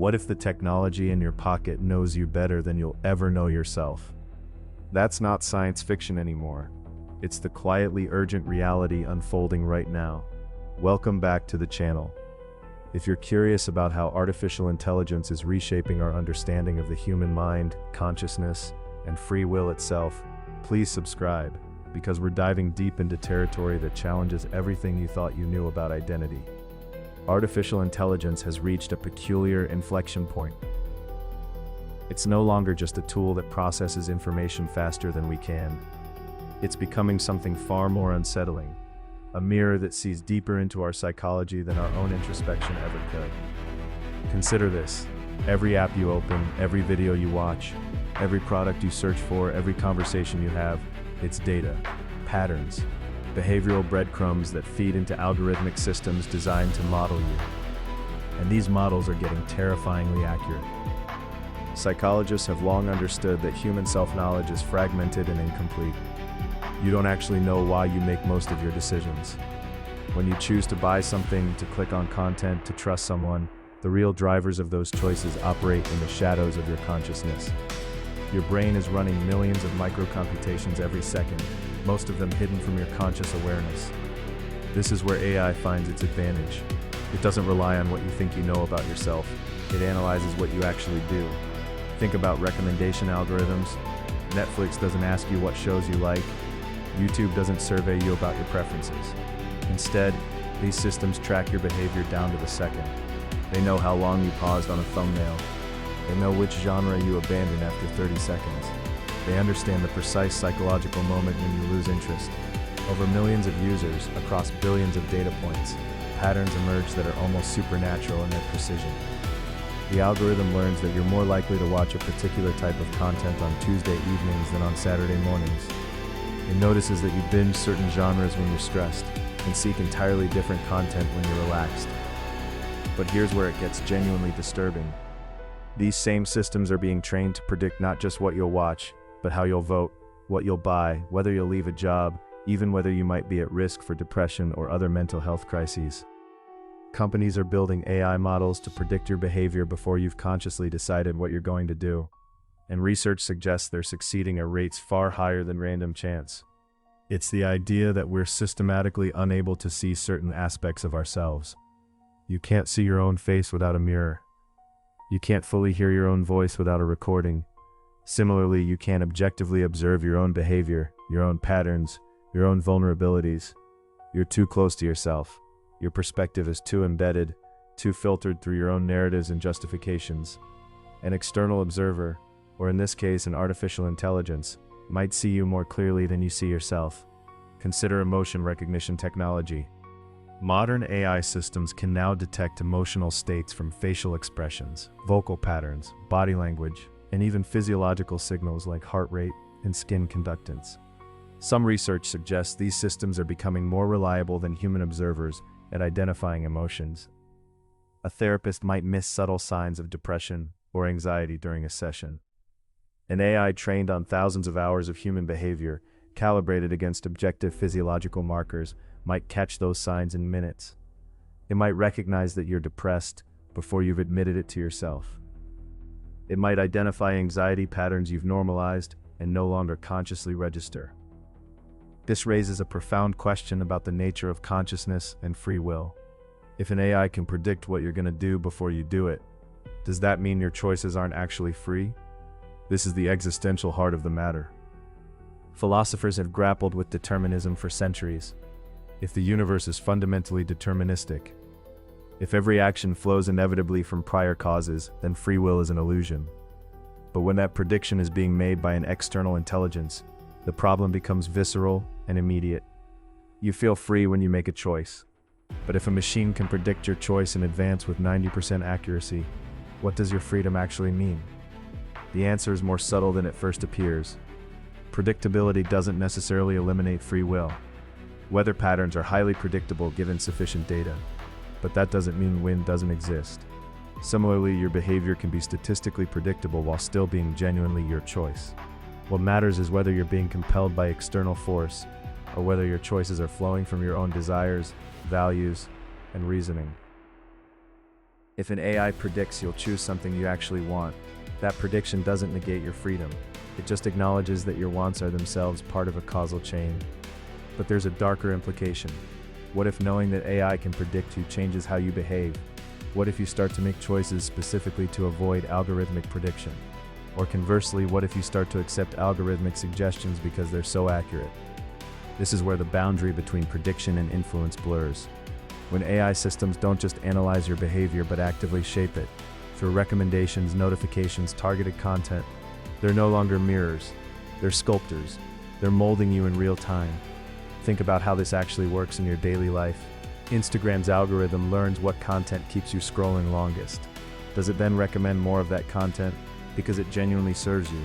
What if the technology in your pocket knows you better than you'll ever know yourself? That's not science fiction anymore. It's the quietly urgent reality unfolding right now. Welcome back to the channel. If you're curious about how artificial intelligence is reshaping our understanding of the human mind, consciousness, and free will itself, please subscribe, because we're diving deep into territory that challenges everything you thought you knew about identity. Artificial intelligence has reached a peculiar inflection point. It's no longer just a tool that processes information faster than we can. It's becoming something far more unsettling, a mirror that sees deeper into our psychology than our own introspection ever could. Consider this: every app you open, every video you watch, every product you search for, every conversation you have, it's data, patterns, behavioral breadcrumbs that feed into algorithmic systems designed to model you. And these models are getting terrifyingly accurate. Psychologists have long understood that human self-knowledge is fragmented and incomplete. You don't actually know why you make most of your decisions. When you choose to buy something, to click on content, to trust someone, the real drivers of those choices operate in the shadows of your consciousness. Your brain is running millions of microcomputations every second, most of them hidden from your conscious awareness. This is where AI finds its advantage. It doesn't rely on what you think you know about yourself. It analyzes what you actually do. Think about recommendation algorithms. Netflix doesn't ask you what shows you like. YouTube doesn't survey you about your preferences. Instead, these systems track your behavior down to the second. They know how long you paused on a thumbnail. They know which genre you abandon after 30 seconds. They understand the precise psychological moment when you lose interest. Over millions of users, across billions of data points, patterns emerge that are almost supernatural in their precision. The algorithm learns that you're more likely to watch a particular type of content on Tuesday evenings than on Saturday mornings. It notices that you binge certain genres when you're stressed, and seek entirely different content when you're relaxed. But here's where it gets genuinely disturbing. These same systems are being trained to predict not just what you'll watch, but how you'll vote, what you'll buy, whether you'll leave a job, even whether you might be at risk for depression or other mental health crises. Companies are building AI models to predict your behavior before you've consciously decided what you're going to do. And research suggests they're succeeding at rates far higher than random chance. It's the idea that we're systematically unable to see certain aspects of ourselves. You can't see your own face without a mirror. You can't fully hear your own voice without a recording. Similarly, you can't objectively observe your own behavior, your own patterns, your own vulnerabilities. You're too close to yourself. Your perspective is too embedded, too filtered through your own narratives and justifications. An external observer, or in this case an artificial intelligence, might see you more clearly than you see yourself. Consider emotion recognition technology. Modern AI systems can now detect emotional states from facial expressions, vocal patterns, body language, and even physiological signals like heart rate and skin conductance. Some research suggests these systems are becoming more reliable than human observers at identifying emotions. A therapist might miss subtle signs of depression or anxiety during a session. An AI trained on thousands of hours of human behavior, calibrated against objective physiological markers, might catch those signs in minutes. It might recognize that you're depressed before you've admitted it to yourself. It might identify anxiety patterns you've normalized and no longer consciously register. This raises a profound question about the nature of consciousness and free will. If an AI can predict what you're going to do before you do it, does that mean your choices aren't actually free? This is the existential heart of the matter. Philosophers have grappled with determinism for centuries. If the universe is fundamentally deterministic, if every action flows inevitably from prior causes, then free will is an illusion. But when that prediction is being made by an external intelligence, the problem becomes visceral and immediate. You feel free when you make a choice. But if a machine can predict your choice in advance with 90% accuracy, what does your freedom actually mean? The answer is more subtle than it first appears. Predictability doesn't necessarily eliminate free will. Weather patterns are highly predictable given sufficient data, but that doesn't mean wind doesn't exist. Similarly, your behavior can be statistically predictable while still being genuinely your choice. What matters is whether you're being compelled by external force, or whether your choices are flowing from your own desires, values, and reasoning. If an AI predicts you'll choose something you actually want, that prediction doesn't negate your freedom. It just acknowledges that your wants are themselves part of a causal chain. But there's a darker implication. What if knowing that AI can predict you changes how you behave? What if you start to make choices specifically to avoid algorithmic prediction? Or conversely, what if you start to accept algorithmic suggestions because they're so accurate? This is where the boundary between prediction and influence blurs. When AI systems don't just analyze your behavior but actively shape it, through recommendations, notifications, targeted content, they're no longer mirrors, they're sculptors. They're molding you in real time. Think about how this actually works in your daily life. Instagram's algorithm learns what content keeps you scrolling longest. Does it then recommend more of that content because it genuinely serves you,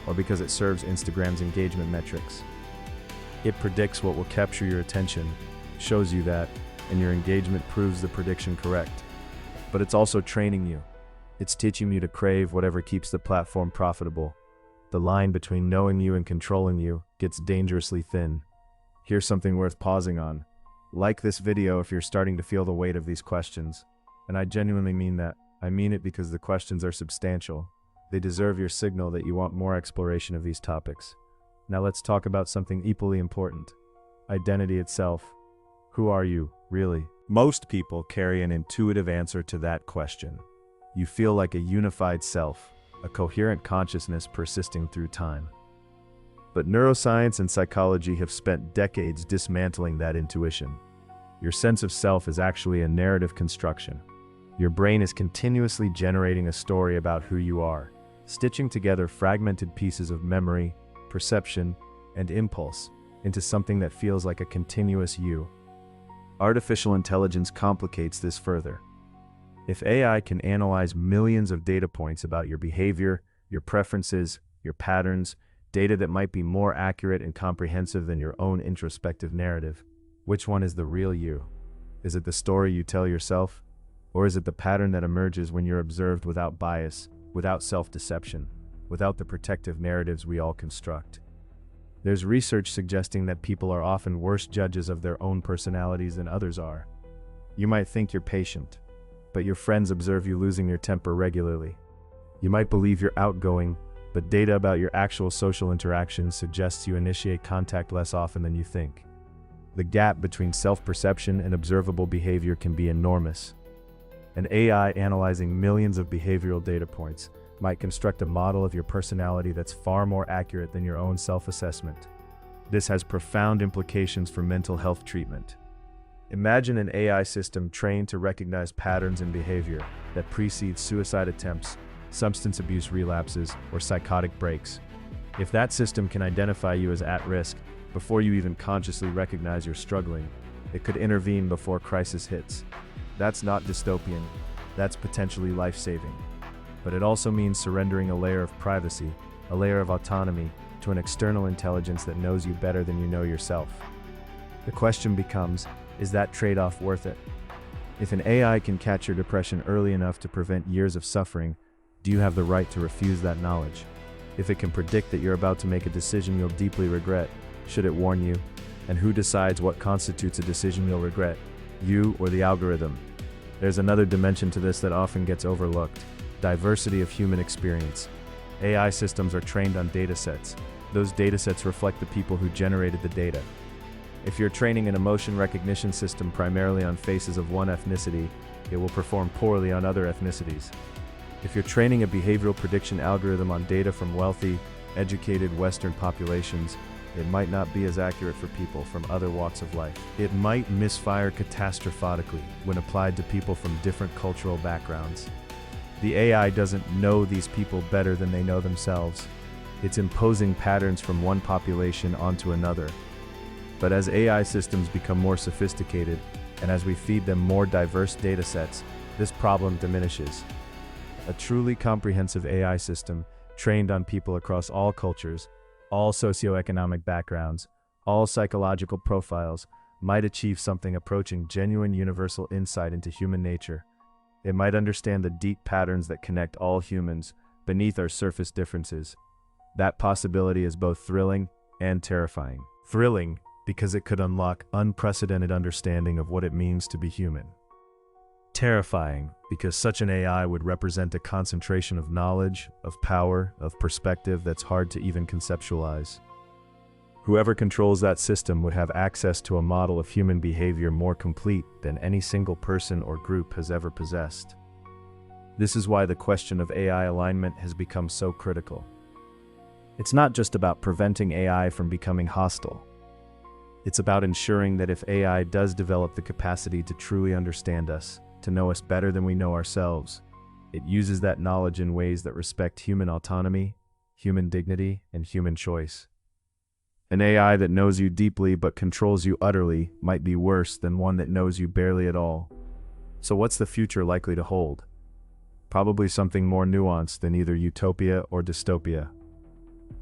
or because it serves Instagram's engagement metrics? It predicts what will capture your attention, shows you that, and your engagement proves the prediction correct. But it's also training you. It's teaching you to crave whatever keeps the platform profitable. The line between knowing you and controlling you gets dangerously thin. Here's something worth pausing on. Like this video if you're starting to feel the weight of these questions. And I genuinely mean that. I mean it because the questions are substantial. They deserve your signal that you want more exploration of these topics. Now let's talk about something equally important. Identity itself. Who are you, really? Most people carry an intuitive answer to that question. You feel like a unified self, a coherent consciousness persisting through time. But neuroscience and psychology have spent decades dismantling that intuition. Your sense of self is actually a narrative construction. Your brain is continuously generating a story about who you are, stitching together fragmented pieces of memory, perception, and impulse into something that feels like a continuous you. Artificial intelligence complicates this further. If AI can analyze millions of data points about your behavior, your preferences, your patterns, data that might be more accurate and comprehensive than your own introspective narrative, which one is the real you? Is it the story you tell yourself? Or is it the pattern that emerges when you're observed without bias, without self-deception, without the protective narratives we all construct? There's research suggesting that people are often worse judges of their own personalities than others are. You might think you're patient, but your friends observe you losing your temper regularly. You might believe you're outgoing, but data about your actual social interactions suggests you initiate contact less often than you think. The gap between self-perception and observable behavior can be enormous. An AI analyzing millions of behavioral data points might construct a model of your personality that's far more accurate than your own self-assessment. This has profound implications for mental health treatment. Imagine an AI system trained to recognize patterns in behavior that precede suicide attempts, substance abuse relapses, or psychotic breaks. If that system can identify you as at risk before you even consciously recognize you're struggling, it could intervene before crisis hits. That's not dystopian, that's potentially life-saving. But it also means surrendering a layer of privacy, a layer of autonomy, to an external intelligence that knows you better than you know yourself. The question becomes, is that trade-off worth it? If an AI can catch your depression early enough to prevent years of suffering, do you have the right to refuse that knowledge? If it can predict that you're about to make a decision you'll deeply regret, should it warn you? And who decides what constitutes a decision you'll regret? You or the algorithm? There's another dimension to this that often gets overlooked: diversity of human experience. AI systems are trained on datasets. Those datasets reflect the people who generated the data. If you're training an emotion recognition system primarily on faces of one ethnicity, it will perform poorly on other ethnicities. If you're training a behavioral prediction algorithm on data from wealthy, educated Western populations, it might not be as accurate for people from other walks of life. It might misfire catastrophistically when applied to people from different cultural backgrounds. The AI doesn't know these people better than they know themselves. It's imposing patterns from one population onto another. But as AI systems become more sophisticated, and as we feed them more diverse data sets, this problem diminishes. A truly comprehensive AI system, trained on people across all cultures, all socioeconomic backgrounds, all psychological profiles, might achieve something approaching genuine universal insight into human nature. It might understand the deep patterns that connect all humans beneath our surface differences. That possibility is both thrilling and terrifying. Thrilling because it could unlock unprecedented understanding of what it means to be human. terrifying, because such an AI would represent a concentration of knowledge, of power, of perspective that's hard to even conceptualize. Whoever controls that system would have access to a model of human behavior more complete than any single person or group has ever possessed. This is why the question of AI alignment has become so critical. It's not just about preventing AI from becoming hostile. It's about ensuring that if AI does develop the capacity to truly understand us, to know us better than we know ourselves, it uses that knowledge in ways that respect human autonomy, human dignity, and human choice. An AI that knows you deeply but controls you utterly might be worse than one that knows you barely at all. So what's the future likely to hold? Probably something more nuanced than either utopia or dystopia.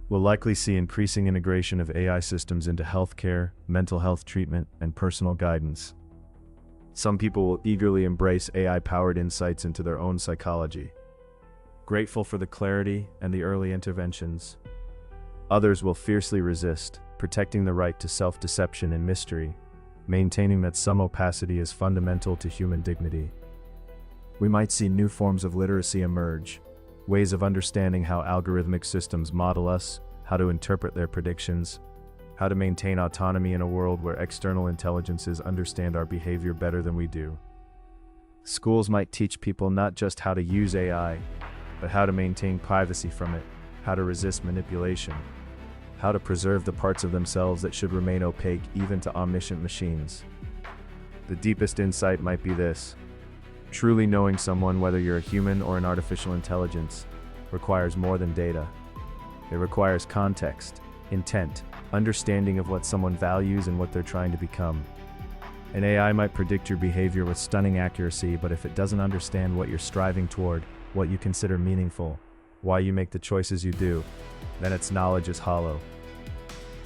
We'll likely see increasing integration of AI systems into healthcare, mental health treatment, and personal guidance. Some people will eagerly embrace AI-powered insights into their own psychology, grateful for the clarity and the early interventions. Others will fiercely resist, protecting the right to self-deception and mystery, maintaining that some opacity is fundamental to human dignity. We might see new forms of literacy emerge, ways of understanding how algorithmic systems model us, how to interpret their predictions, how to maintain autonomy in a world where external intelligences understand our behavior better than we do. Schools might teach people not just how to use AI, but how to maintain privacy from it, how to resist manipulation, how to preserve the parts of themselves that should remain opaque even to omniscient machines. The deepest insight might be this: truly knowing someone, whether you're a human or an artificial intelligence, requires more than data. It requires context, intent, understanding of what someone values and what they're trying to become. An AI might predict your behavior with stunning accuracy, but if it doesn't understand what you're striving toward, what you consider meaningful, why you make the choices you do, then its knowledge is hollow.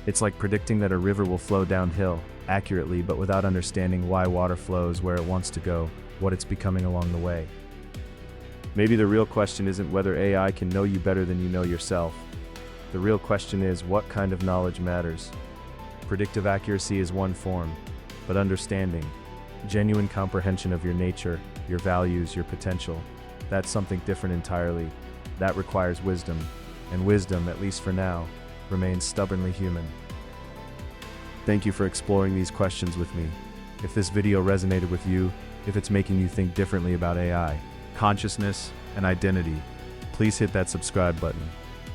It's like predicting that a river will flow downhill, accurately, but without understanding why water flows where it wants to go, what it's becoming along the way. Maybe the real question isn't whether AI can know you better than you know yourself. The real question is, what kind of knowledge matters? Predictive accuracy is one form, but understanding, genuine comprehension of your nature, your values, your potential, that's something different entirely. That requires wisdom, and wisdom, at least for now, remains stubbornly human. Thank you for exploring these questions with me. If this video resonated with you, if it's making you think differently about AI, consciousness, and identity, please hit that subscribe button.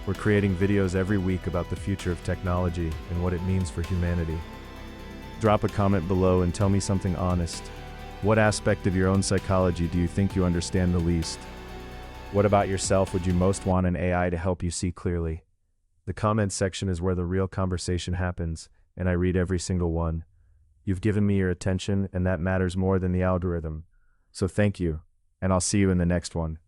We're creating videos every week about the future of technology and what it means for humanity. Drop a comment below and tell me something honest. What aspect of your own psychology do you think you understand the least? What about yourself would you most want an AI to help you see clearly? The comments section is where the real conversation happens, and I read every single one. You've given me your attention, and that matters more than the algorithm. So thank you, and I'll see you in the next one.